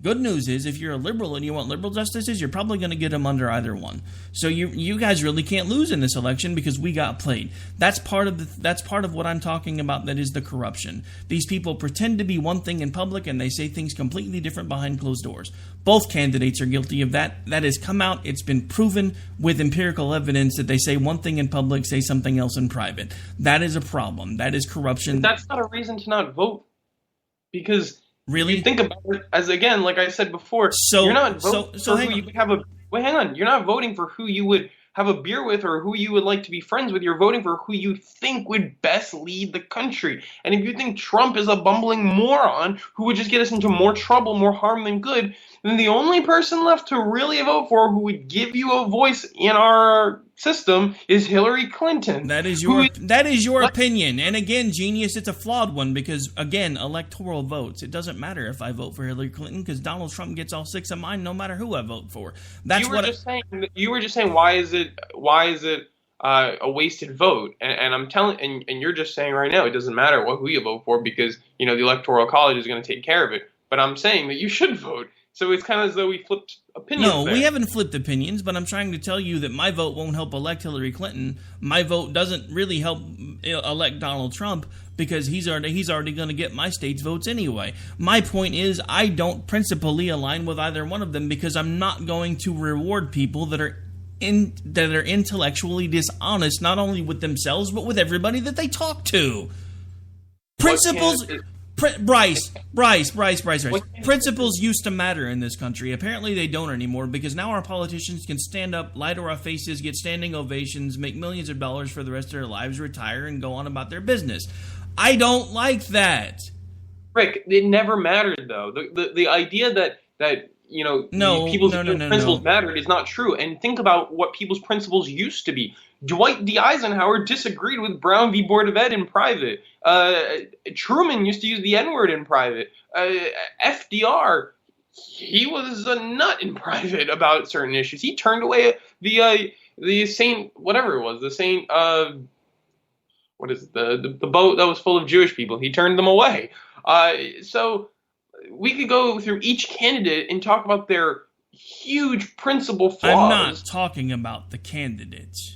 Good news is, if you're a liberal and you want liberal justices, you're probably going to get them under either one. So you guys really can't lose in this election because we got played. That's part of what I'm talking about. That is the corruption. These people pretend to be one thing in public and they say things completely different behind closed doors. Both candidates are guilty of that. That has come out. It's been proven with empirical evidence that they say one thing in public, say something else in private. That is a problem. That is corruption. But that's not a reason to not vote, because really, you think about it as, again, like I said before, you're not voting for who you would have hang on. You're not voting for who you would have a beer with or who you would like to be friends with. You're voting for who you think would best lead the country. And if you think Trump is a bumbling moron who would just get us into more trouble, more harm than good, then the only person left to really vote for who would give you a voice in our system is Hillary Clinton. That is your opinion. And again, genius, it's a flawed one because, again, electoral votes. It doesn't matter if I vote for Hillary Clinton because Donald Trump gets all 6 of mine no matter who I vote for. You were just saying why is it a wasted vote? And I'm telling, and you're just saying right now it doesn't matter who you vote for because the Electoral College is going to take care of it. But I'm saying that you should vote. So it's kind of as though we flipped opinions. No, we haven't flipped opinions, but I'm trying to tell you that my vote won't help elect Hillary Clinton. My vote doesn't really help elect Donald Trump because he's already going to get my state's votes anyway. My point is I don't principally align with either one of them because I'm not going to reward people that are intellectually dishonest, not only with themselves but with everybody that they talk to. Principles. Bryce. Principles used to matter in this country. Apparently they don't anymore because now our politicians can stand up, lie to our faces, get standing ovations, make millions of dollars for the rest of their lives, retire, and go on about their business. I don't like that. Rick, it never mattered, though. The idea that people's principles mattered is not true. And think about what people's principles used to be. Dwight D. Eisenhower disagreed with Brown v. Board of Ed in private. Truman used to use the N-word in private. FDR, he was a nut in private about certain issues. He turned away the Saint, whatever it was, the Saint, what is it, the boat that was full of Jewish people. He turned them away. So we could go through each candidate and talk about their huge principle flaws. I'm not talking about the candidates.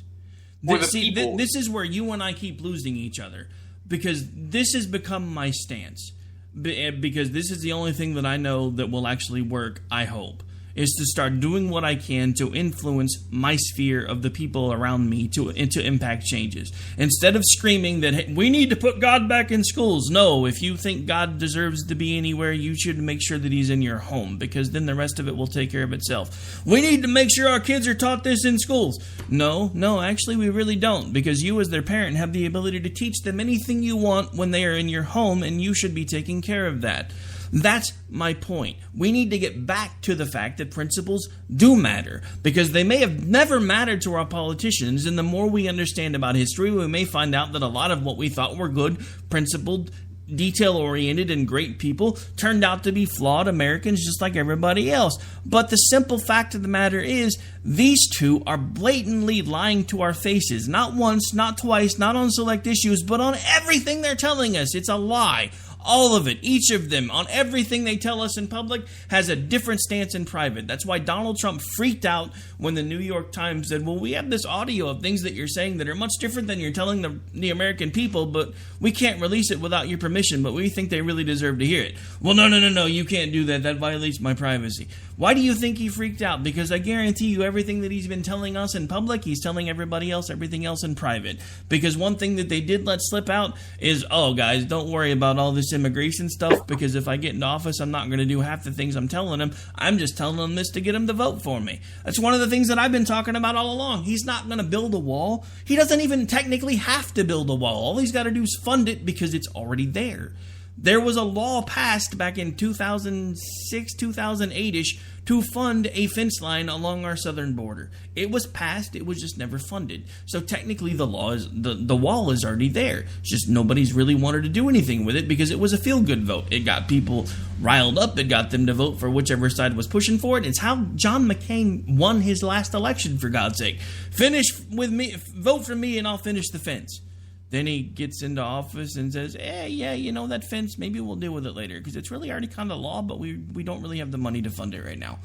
This is where you and I keep losing each other because this has become my stance because this is the only thing that I know that will actually work, I hope, is to start doing what I can to influence my sphere of the people around me to impact changes. Instead of screaming that, hey, we need to put God back in schools. No, if you think God deserves to be anywhere, you should make sure that he's in your home because then the rest of it will take care of itself. We need to make sure our kids are taught this in schools. No, actually we really don't because you as their parent have the ability to teach them anything you want when they are in your home and you should be taking care of that. That's my point. We need to get back to the fact that principles do matter because they may have never mattered to our politicians, and the more we understand about history, we may find out that a lot of what we thought were good, principled, detail-oriented, and great people turned out to be flawed Americans just like everybody else. But the simple fact of the matter is these two are blatantly lying to our faces. Not once, not twice, not on select issues, but on everything they're telling us. It's a lie. All of it, each of them, on everything they tell us in public, has a different stance in private. That's why Donald Trump freaked out when the New York Times said, well, we have this audio of things that you're saying that are much different than you're telling the American people, but we can't release it without your permission, but we think they really deserve to hear it. Well, no, you can't do that. That violates my privacy. Why do you think he freaked out? Because I guarantee you everything that he's been telling us in public, he's telling everybody else everything else in private. Because one thing that they did let slip out is, oh, guys, don't worry about all this immigration stuff because if I get into office, I'm not going to do half the things I'm telling them. I'm just telling them this to get them to vote for me. That's one of the things that I've been talking about all along. He's not going to build a wall. He doesn't even technically have to build a wall. All he's got to do is fund it because it's already there. There was a law passed back in 2006, 2008-ish to fund a fence line along our southern border. It was passed, it was just never funded. So technically the wall is already there. It's just nobody's really wanted to do anything with it because it was a feel-good vote. It got people riled up, it got them to vote for whichever side was pushing for it. It's how John McCain won his last election, for God's sake. Vote for me and I'll finish the fence. Then he gets into office and says, that fence, maybe we'll deal with it later because it's really already kind of law, but we don't really have the money to fund it right now.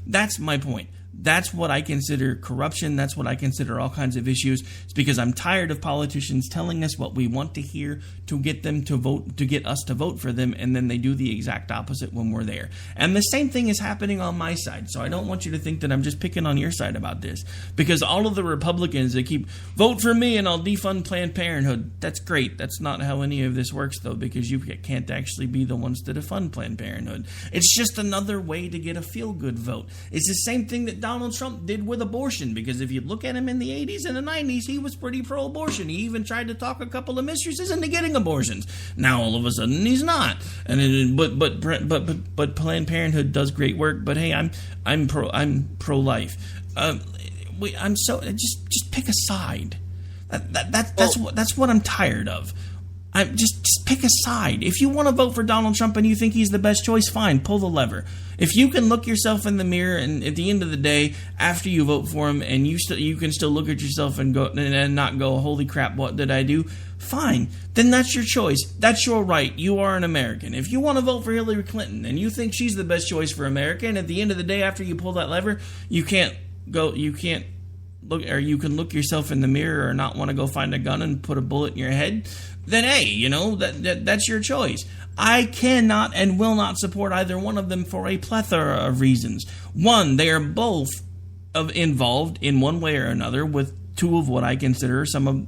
That's my point. That's what I consider corruption. That's what I consider all kinds of issues. It's because I'm tired of politicians telling us what we want to hear to get them to vote, to get us to vote for them, and then they do the exact opposite when we're there. And the same thing is happening on my side. So I don't want you to think that I'm just picking on your side about this. Because all of the Republicans that keep, vote for me and I'll defund Planned Parenthood. That's great. That's not how any of this works, though, because you can't actually be the ones to defund Planned Parenthood. It's just another way to get a feel-good vote. It's the same thing that Donald Trump did with abortion, because if you look at him in the 80s and the 90s, he was pretty pro-abortion. He even tried to talk a couple of mistresses into getting abortions. Now all of a sudden he's not. And but Planned Parenthood does great work. But hey, I'm pro-life. just pick a side. That's what I'm tired of. Just pick a side. If you want to vote for Donald Trump and you think he's the best choice, fine, pull the lever. If you can look yourself in the mirror and at the end of the day, after you vote for him, and you can still look at yourself and go and not go, holy crap, what did I do? Fine, then that's your choice. That's your right. You are an American. If you want to vote for Hillary Clinton and you think she's the best choice for America, and at the end of the day, after you pull that lever, you can look yourself in the mirror or not want to go find a gun and put a bullet in your head, then hey, that's your choice. I cannot and will not support either one of them for a plethora of reasons. One, they are both involved in one way or another with two of what I consider in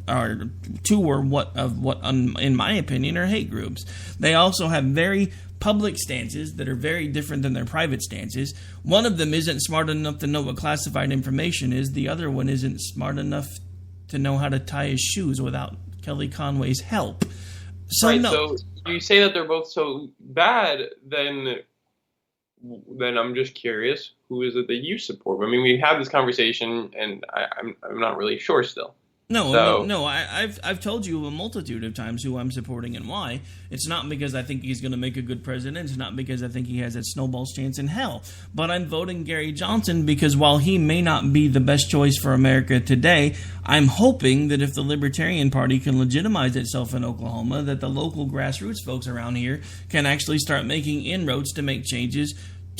my opinion, are hate groups. They also have very public stances that are very different than their private stances. One of them isn't smart enough to know what classified information is. The other one isn't smart enough to know how to tie his shoes without Kelly Conway's help. So right, no. So you say that they're both so bad, then I'm just curious, who is it that you support? I mean, we had this conversation, and I'm not really sure still. I've told you a multitude of times who I'm supporting and why. It's not because I think he's going to make a good president. It's not because I think he has a snowball's chance in hell. But I'm voting Gary Johnson because while he may not be the best choice for America today, I'm hoping that if the Libertarian Party can legitimize itself in Oklahoma, that the local grassroots folks around here can actually start making inroads to make changes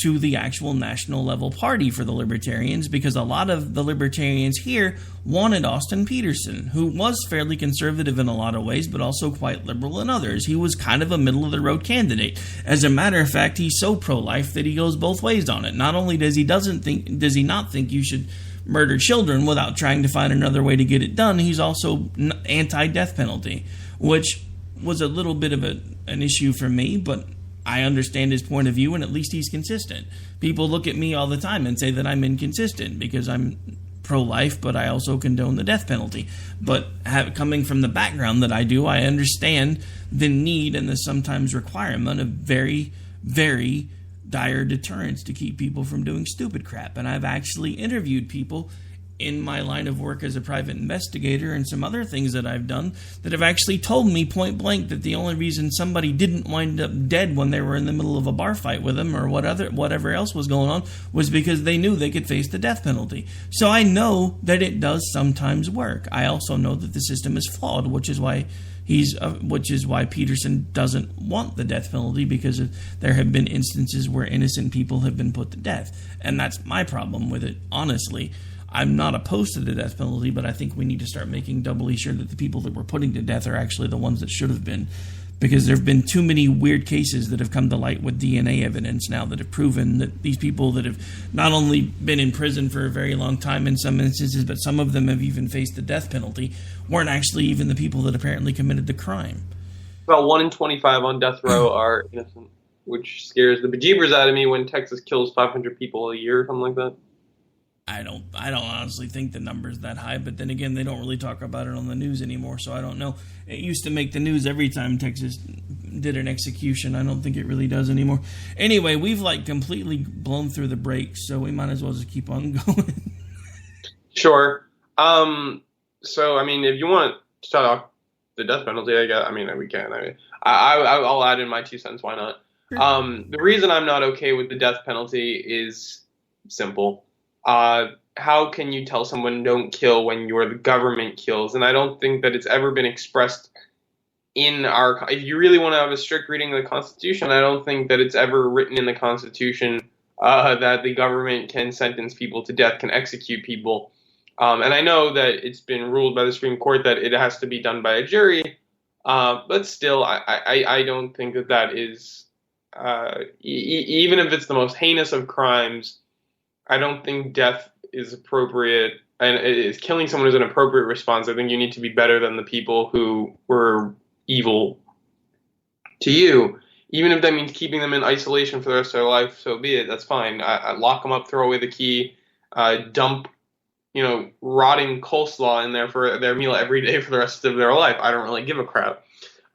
to the actual national level party for the Libertarians, because a lot of the Libertarians here wanted Austin Peterson, who was fairly conservative in a lot of ways, but also quite liberal in others. He was kind of a middle-of-the-road candidate. As a matter of fact, he's so pro-life that he goes both ways on it. Not only does he not think you should murder children without trying to find another way to get it done, he's also anti-death penalty, which was a little bit of an issue for me, but I understand his point of view, and at least he's consistent. People look at me all the time and say that I'm inconsistent because I'm pro-life, but I also condone the death penalty. But coming from the background that I do, I understand the need and the sometimes requirement of very, very dire deterrence to keep people from doing stupid crap. And I've actually interviewed people in my line of work as a private investigator and some other things that I've done that have actually told me point blank that the only reason somebody didn't wind up dead when they were in the middle of a bar fight with them or whatever else was going on was because they knew they could face the death penalty. So I know that it does sometimes work. I also know that the system is flawed, which is why Peterson doesn't want the death penalty, because there have been instances where innocent people have been put to death. And that's my problem with it, honestly. I'm not opposed to the death penalty, but I think we need to start making doubly sure that the people that we're putting to death are actually the ones that should have been, because there have been too many weird cases that have come to light with DNA evidence now that have proven that these people that have not only been in prison for a very long time in some instances, but some of them have even faced the death penalty, weren't actually even the people that apparently committed the crime. About 1 in 25 on death row are innocent, which scares the bejeebers out of me when Texas kills 500 people a year or something like that. I don't honestly think the number's that high, but then again, they don't really talk about it on the news anymore, so I don't know. It used to make the news every time Texas did an execution. I don't think it really does anymore. Anyway, we've completely blown through the brakes, so we might as well just keep on going. Sure. So, I mean, if you want to talk the death penalty, we can. I'll add in my 2 cents. Why not? Sure. The reason I'm not okay with the death penalty is simple. How can you tell someone don't kill when the government kills? And I don't think that it's ever been expressed in if you really want to have a strict reading of the Constitution, I don't think that it's ever written in the Constitution that the government can sentence people to death, can execute people. And I know that it's been ruled by the Supreme Court that it has to be done by a jury. But still, I don't think that is, even if it's the most heinous of crimes, I don't think death is appropriate, and killing someone is an appropriate response. I think you need to be better than the people who were evil to you. Even if that means keeping them in isolation for the rest of their life, so be it. That's fine. I lock them up, throw away the key, dump, rotting coleslaw in there for their meal every day for the rest of their life. I don't really give a crap.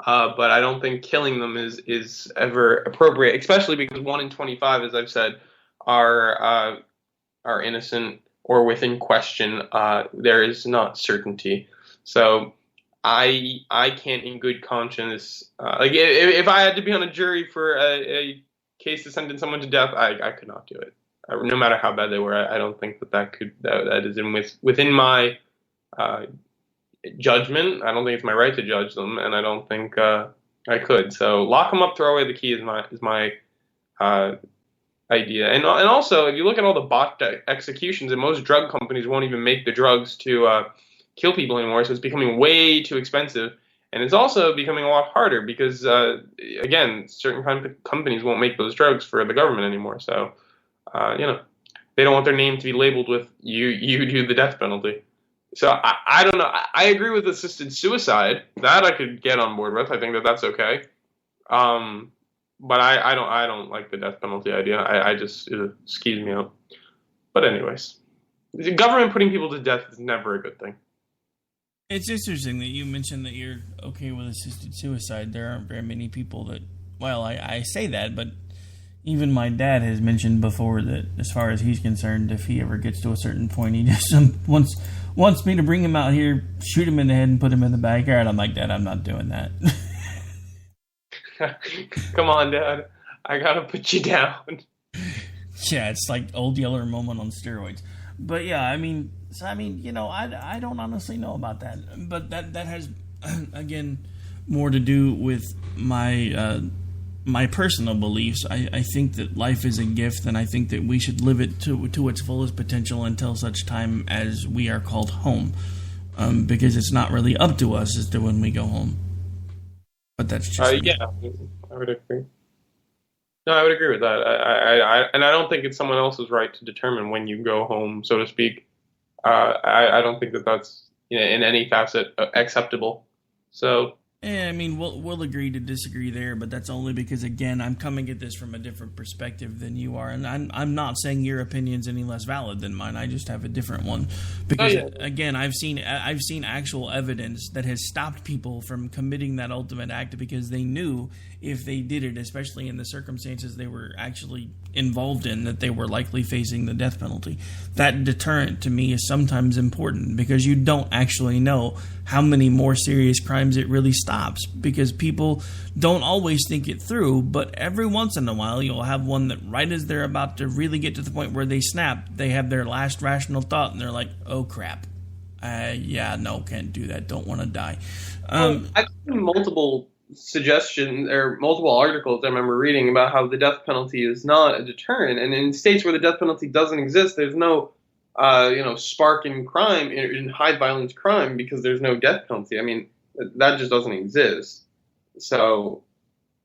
But I don't think killing them is ever appropriate, especially because 1 in 25, as I've said, are innocent or within question, there is not certainty. So I can't in good conscience, like if I had to be on a jury for a case to sentence someone to death, I could not do it. No matter how bad they were, I don't think that is within my judgment. I don't think it's my right to judge them, and I don't think I could. So lock them up, throw away the key is my idea. And also, if you look at all the bot executions, and most drug companies won't even make the drugs to kill people anymore, so it's becoming way too expensive. And it's also becoming a lot harder because, again, certain companies won't make those drugs for the government anymore. So, they don't want their name to be labeled with you do the death penalty. So I don't know. I agree with assisted suicide. That I could get on board with. I think that's okay. But I don't like the death penalty idea. I just, it skews me out. But anyways, the government putting people to death is never a good thing. It's interesting that you mentioned that you're okay with assisted suicide. There aren't very many people that, well, I say that, but even my dad has mentioned before that as far as he's concerned, if he ever gets to a certain point, he just wants me to bring him out here, shoot him in the head, and put him in the backyard. I'm like, Dad, I'm not doing that. Come on, Dad. I gotta put you down. Yeah, it's like Old Yeller Moment on steroids. But yeah, I mean, I don't honestly know about that. But that has, again, more to do with my my personal beliefs. I think that life is a gift, and I think that we should live it to its fullest potential until such time as we are called home. Because it's not really up to us as to when we go home. But that's just yeah, I would agree. No, I would agree with that. I don't think it's someone else's right to determine when you go home, so to speak. I don't think that's in any facet acceptable. So. Yeah, I mean, we'll agree to disagree there, but that's only because, again, I'm coming at this from a different perspective than you are, and I'm not saying your opinion's any less valid than mine. I just have a different one because, again, I've seen actual evidence that has stopped people from committing that ultimate act because they knew if they did it, especially in the circumstances they were actually involved in, that they were likely facing the death penalty. That deterrent to me is sometimes important because you don't actually know how many more serious crimes it really stops because people don't always think it through, but every once in a while you'll have one that right as they're about to really get to the point where they snap, they have their last rational thought and they're like, oh crap. Yeah, no, can't do that. Don't want to die. I've seen multiple suggestions or multiple articles I remember reading about how the death penalty is not a deterrent, and in states where the death penalty doesn't exist, there's no spark in crime, in high violence crime, because there's no death penalty. I mean, that just doesn't exist. So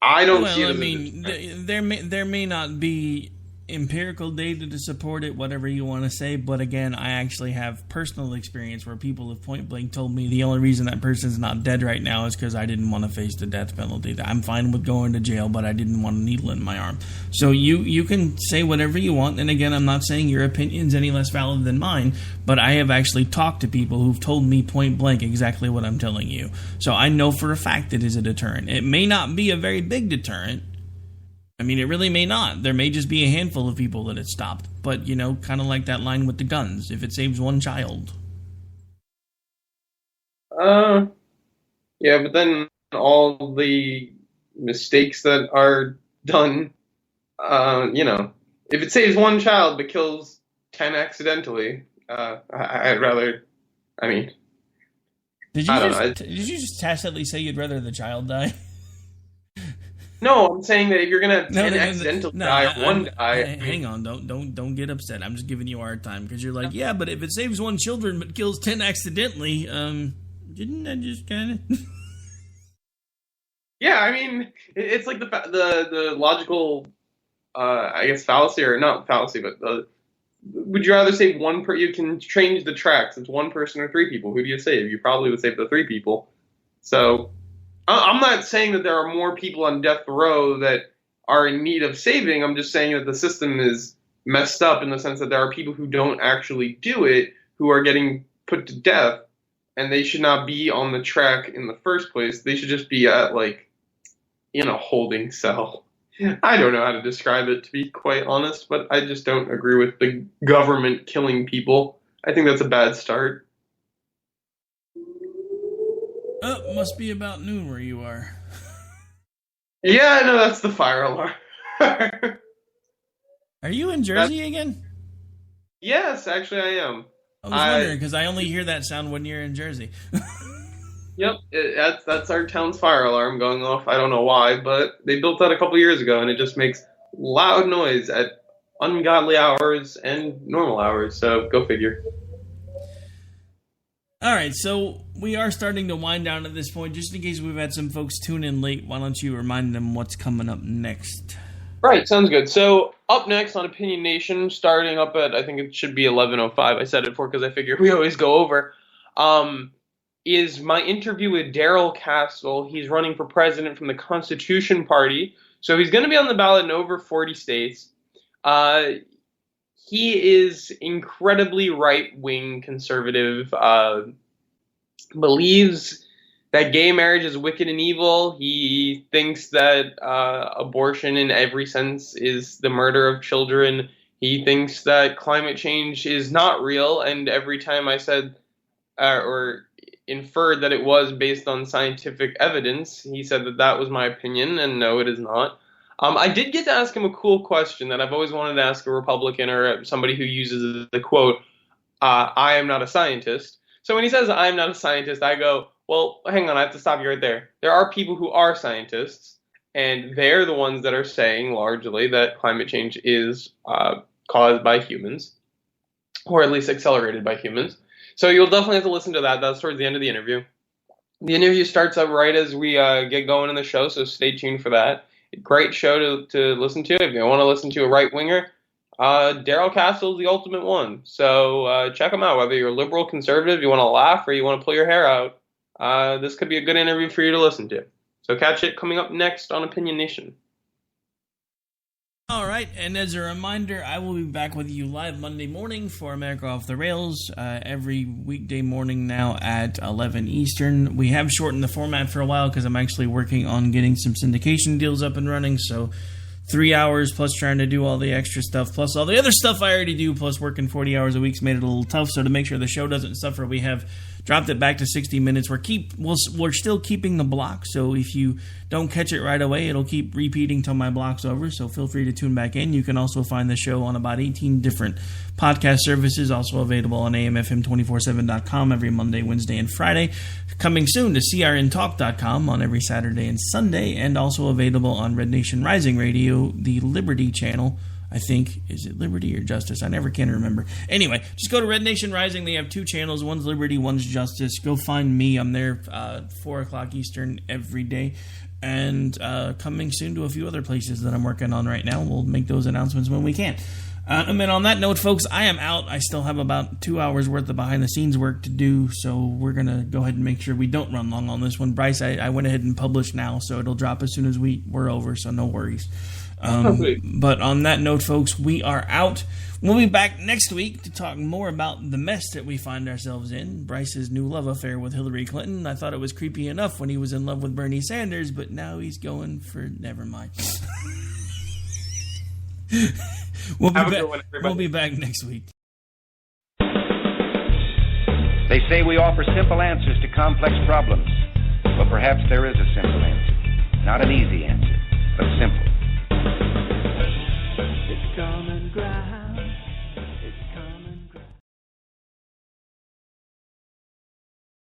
I don't see it. I mean, there may not be empirical data to support it, whatever you want to say, but again, I actually have personal experience where people have point blank told me the only reason that person's not dead right now is because I didn't want to face the death penalty. I'm fine with going to jail, but I didn't want a needle in my arm. So you can say whatever you want, and again, I'm not saying your opinion's any less valid than mine, but I have actually talked to people who've told me point blank exactly what I'm telling you. So I know for a fact it is a deterrent. It may not be a very big deterrent. I mean, it really may not. There may just be a handful of people that it stopped. But, kind of like that line with the guns. If it saves one child. Yeah, but then all the mistakes that are done, if it saves one child but kills 10 accidentally, I'd rather, Did you just tacitly say you'd rather the child die? No, I'm saying that if you're gonna have 10 accidental die, one die. Hang on, don't get upset. I'm just giving you a hard time because you're like, yeah, but if it saves one children but kills 10 accidentally, didn't that just kind of? Yeah, I mean, it's like the logical, I guess fallacy, or not fallacy, but would you rather save one you can change the tracks. It's one person or three people. Who do you save? You probably would save the three people. So. I'm not saying that there are more people on death row that are in need of saving. I'm just saying that the system is messed up in the sense that there are people who don't actually do it who are getting put to death, and they should not be on the track in the first place. They should just be at, in a holding cell. I don't know how to describe it, to be quite honest, but I just don't agree with the government killing people. I think that's a bad start. Must be about noon where you are. Yeah, no, that's the fire alarm. Are you in Jersey again? Yes, actually I am. I was wondering, because I only hear that sound when you're in Jersey. Yep, that's our town's fire alarm going off. I don't know why, but they built that a couple years ago, and it just makes loud noise at ungodly hours and normal hours, so go figure. All right, so we are starting to wind down at this point. Just in case we've had some folks tune in late, why don't you remind them what's coming up next? Right, sounds good. So up next on Opinion Nation, starting up at, I think it should be 11:05. I said it before because I figure we always go over. Is my interview with Darrell Castle. He's running for president from the Constitution Party. So he's going to be on the ballot in over 40 states. He is incredibly right-wing conservative, believes that gay marriage is wicked and evil. He thinks that abortion in every sense is the murder of children. He thinks that climate change is not real, and every time I said or inferred that it was based on scientific evidence, he said that that was my opinion, and no, it is not. I did get to ask him a cool question that I've always wanted to ask a Republican or somebody who uses the quote, I am not a scientist. So when he says I'm not a scientist, I go, well, hang on, I have to stop you right there. There are people who are scientists, and they're the ones that are saying largely that climate change is caused by humans, or at least accelerated by humans. So you'll definitely have to listen to that. That's towards the end of the interview. The interview starts up right as we get going in the show, so stay tuned for that. Great show to listen to. If you want to listen to a right-winger, Darrell Castle is the ultimate one. So check him out, whether you're liberal, conservative, you want to laugh, or you want to pull your hair out. This could be a good interview for you to listen to. So catch it coming up next on Opinion Nation. All right, and as a reminder, I will be back with you live Monday morning for America Off the Rails, every weekday morning now at 11 Eastern. We have shortened the format for a while because I'm actually working on getting some syndication deals up and running, so 3 hours plus trying to do all the extra stuff, plus all the other stuff I already do, plus working 40 hours a week's made it a little tough, so to make sure the show doesn't suffer, we have dropped it back to 60 minutes. We're still keeping the block, so if you don't catch it right away, it'll keep repeating till my block's over, so feel free to tune back in. You can also find the show on about 18 different podcast services, also available on AMFM247.com every Monday, Wednesday, and Friday. Coming soon to CRNTalk.com on every Saturday and Sunday, and also available on Red Nation Rising Radio, the Liberty channel. I think, is it Liberty or Justice? I never can remember. Anyway, just go to Red Nation Rising. They have two channels. One's Liberty, one's Justice. Go find me. I'm there 4 o'clock Eastern every day. And coming soon to a few other places that I'm working on right now. We'll make those announcements when we can. And then on that note, folks, I am out. I still have about 2 hours worth of behind-the-scenes work to do, so we're going to go ahead and make sure we don't run long on this one. Bryce, I went ahead and published now, so it'll drop as soon as we're over, so no worries. But on that note, folks, we are out. We'll be back next week to talk more about the mess that we find ourselves in. Bryce's new love affair with Hillary Clinton. I thought it was creepy enough when he was in love with Bernie Sanders, but now he's going for never mind. We'll be back next week. They say we offer simple answers to complex problems. Well, perhaps there is a simple answer. Not an easy answer, but simple.